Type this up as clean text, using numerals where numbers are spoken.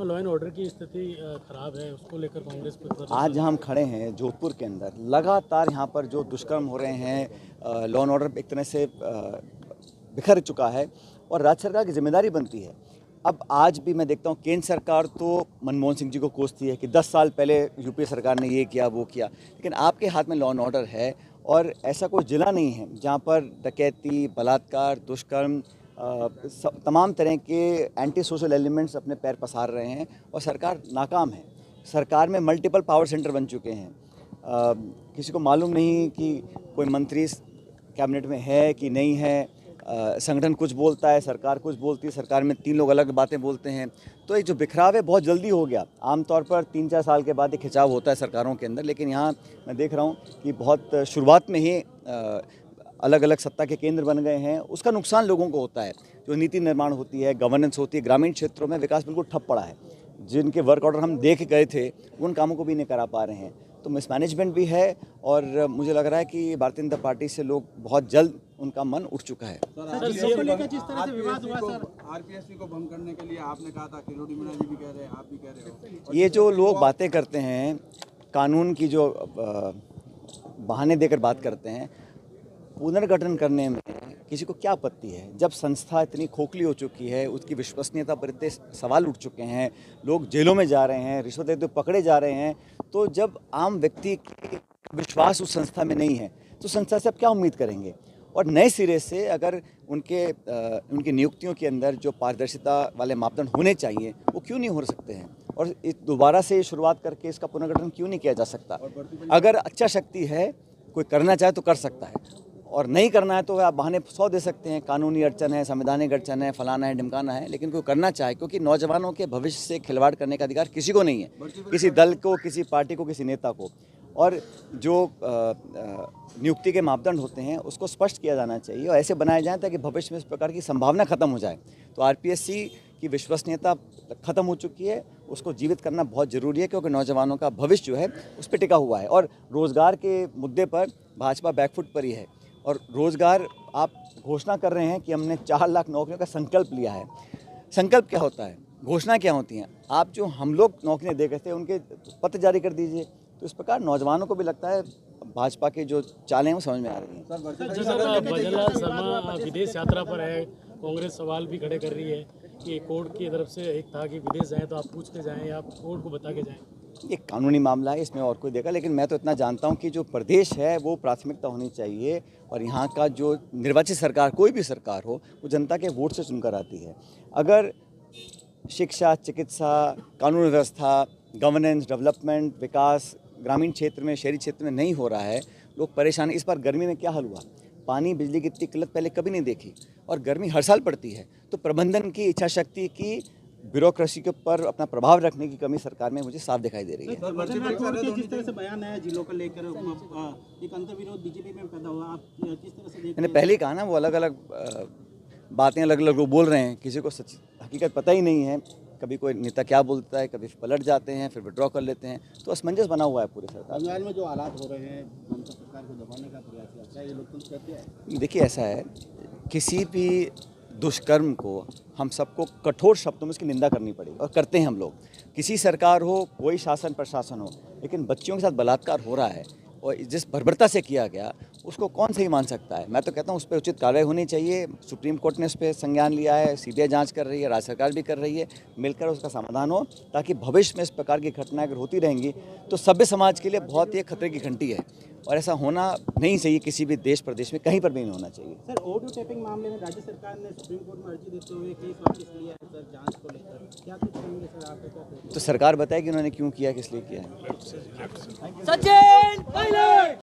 में law and order की स्थिति खराब है, उसको लेकर कांग्रेस को आज हम खड़े हैं जोधपुर के अंदर, लगातार यहाँ पर जो दुष्कर्म हो रहे हैं, लॉ एंड ऑर्डर एक तरह से बिखर चुका है और राज्य सरकार की जिम्मेदारी बनती है। अब आज भी मैं देखता हूँ केंद्र सरकार तो मनमोहन सिंह जी को कोसती है कि 10 साल पहले यूपी सरकार ने ये किया वो किया, लेकिन आपके हाथ में लॉ एंड ऑर्डर है और ऐसा कोई जिला नहीं है जहाँ पर डकैती, बलात्कार, दुष्कर्म, तमाम तरह के एंटी सोशल एलिमेंट्स अपने पैर पसार रहे हैं और सरकार नाकाम है। सरकार में मल्टीपल पावर सेंटर बन चुके हैं। किसी को मालूम नहीं कि कोई मंत्री कैबिनेट में है कि नहीं है। संगठन कुछ बोलता है, सरकार कुछ बोलती है, सरकार में 3 लोग अलग बातें बोलते हैं। तो ये जो बिखराव है बहुत जल्दी हो गया। आमतौर पर 3-4 साल के बाद एक खिंचाव होता है सरकारों के अंदर, लेकिन यहाँ मैं देख रहा हूँ कि बहुत शुरुआत में ही अलग अलग सत्ता के केंद्र बन गए हैं। उसका नुकसान लोगों को होता है। जो नीति निर्माण होती है, गवर्नेंस होती है, ग्रामीण क्षेत्रों में विकास बिल्कुल ठप पड़ा है। जिनके वर्क ऑर्डर हम देख गए थे उन कामों को भी नहीं करा पा रहे हैं। तो मिसमैनेजमेंट भी है और मुझे लग रहा है कि भारतीय जनता पार्टी से लोग बहुत जल्द उनका मन उठ चुका है। आरपीएससी को भंग करने के लिए आपने कहा था, किरोड़ी मीणा जी भी कह रहे हैं, आप भी कह रहे हो। ये जो लोग बातें करते हैं, कानून की जो बहाने देकर बात करते हैं, पुनर्गठन करने में किसी को क्या आपत्ति है? जब संस्था इतनी खोखली हो चुकी है, उसकी विश्वसनीयता पर इतने सवाल उठ चुके हैं, लोग जेलों में जा रहे हैं, रिश्वत देते हुए पकड़े जा रहे हैं, तो जब आम व्यक्ति की विश्वास उस संस्था में नहीं है तो संस्था से आप क्या उम्मीद करेंगे? और नए सिरे से अगर उनकी नियुक्तियों के अंदर जो पारदर्शिता वाले मापदंड होने चाहिए वो क्यों नहीं हो सकते हैं? और दोबारा से शुरुआत करके इसका पुनर्गठन क्यों नहीं किया जा सकता? अगर अच्छा शक्ति है, कोई करना चाहे तो कर सकता है, और नहीं करना है तो आप बहाने 100 दे सकते हैं। कानूनी अड़चन है, संवैधानिक अड़चन है, फलाना है, ढिमकाना है, लेकिन कोई करना चाहे, क्योंकि नौजवानों के भविष्य से खिलवाड़ करने का अधिकार किसी को नहीं है, किसी दल को, किसी पार्टी को, किसी नेता को। और जो नियुक्ति के मापदंड होते हैं उसको स्पष्ट किया जाना चाहिए और ऐसे बनाए जाएं ताकि भविष्य में इस प्रकार की संभावना खत्म हो जाए। तो आरपीएससी की विश्वसनीयता खत्म हो चुकी है, उसको जीवित करना बहुत ज़रूरी है, क्योंकि नौजवानों का भविष्य जो है उस पर टिका हुआ है। और रोज़गार के मुद्दे पर भाजपा बैकफुट पर ही है। और रोज़गार आप घोषणा कर रहे हैं कि हमने 4 लाख नौकरियों का संकल्प लिया है। संकल्प क्या होता है, घोषणा क्या होती हैं? आप जो हम लोग नौकरियाँ दे गए थे उनके पत्र जारी कर दीजिए। तो इस प्रकार नौजवानों को भी लगता है भाजपा के जो चालें हैं वो समझ में आ रही हैं। भजनलाल शर्मा विदेश यात्रा पर है, कांग्रेस सवाल भी खड़े कर रही है कि कोर्ट की तरफ से एक था कि विदेश जाएँ तो आप पूछ के जाएँ या आप कोर्ट को बता के जाएँ। ये कानूनी मामला है, इसमें और कोई देगा, लेकिन मैं तो इतना जानता हूँ कि जो प्रदेश है वो प्राथमिकता होनी चाहिए और यहाँ का जो निर्वाचित सरकार, कोई भी सरकार हो, वो जनता के वोट से चुनकर आती है। अगर शिक्षा, चिकित्सा, कानून व्यवस्था, गवर्नेंस, डेवलपमेंट, विकास ग्रामीण क्षेत्र में, शहरी क्षेत्र में नहीं हो रहा है, लोग परेशान। इस बार गर्मी में क्या हाल हुआ? पानी, बिजली की इतनी किल्लत पहले कभी नहीं देखी और गर्मी हर साल पड़ती है। तो प्रबंधन की इच्छा शक्ति की, ब्यूरोक्रेसी के ऊपर अपना प्रभाव रखने की कमी सरकार में मुझे साफ दिखाई दे रही है। जिस तरह से बयान है जिलों को लेकर एक अंतर्विरोध बीजेपी में पैदा हुआ, आप किस तरह से देखते हैं? मैंने पहले ही कहा ना, वो अलग अलग बातें अलग अलग लोग बोल रहे हैं, किसी को सच हकीकत पता ही नहीं है। कभी कोई नेता क्या बोलता है, कभी पलट जाते हैं, फिर विड्रॉ कर लेते हैं। तो असमंजस बना हुआ है पूरे सरकार। बंगाल में जो हालात हो रहे हैं, ममता सरकार को दबाने का प्रयास किया, क्या ये लोग कुछ कहते हैं? देखिए, ऐसा है, किसी भी दुष्कर्म को हम सबको कठोर शब्दों में उसकी निंदा करनी पड़ेगी और करते हैं हम लोग। किसी सरकार हो, कोई शासन प्रशासन हो, लेकिन बच्चियों के साथ बलात्कार हो रहा है और जिस बर्बरता से किया गया उसको कौन सही मान सकता है? मैं तो कहता हूँ उस पर उचित कार्रवाई होनी चाहिए। सुप्रीम कोर्ट ने उस पर संज्ञान लिया है, सीबीआई जांच कर रही है, राज्य सरकार भी कर रही है, मिलकर उसका समाधान हो, ताकि भविष्य में इस प्रकार की घटनाएं अगर होती रहेंगी तो सभ्य समाज के लिए बहुत ही खतरे की घंटी है और ऐसा होना नहीं चाहिए। किसी भी देश प्रदेश में कहीं पर भी नहीं होना चाहिए। सर, ऑडियो टेपिंग मामले में राज्य सरकार ने सुप्रीम कोर्ट में अर्जी देते हुए केस वापस लिया है सर, जांच को लेकर क्या कुछ कहेंगे सर? आप क्या तो सरकार बताए कि उन्होंने क्यों किया, किस लिए किया है। सचिन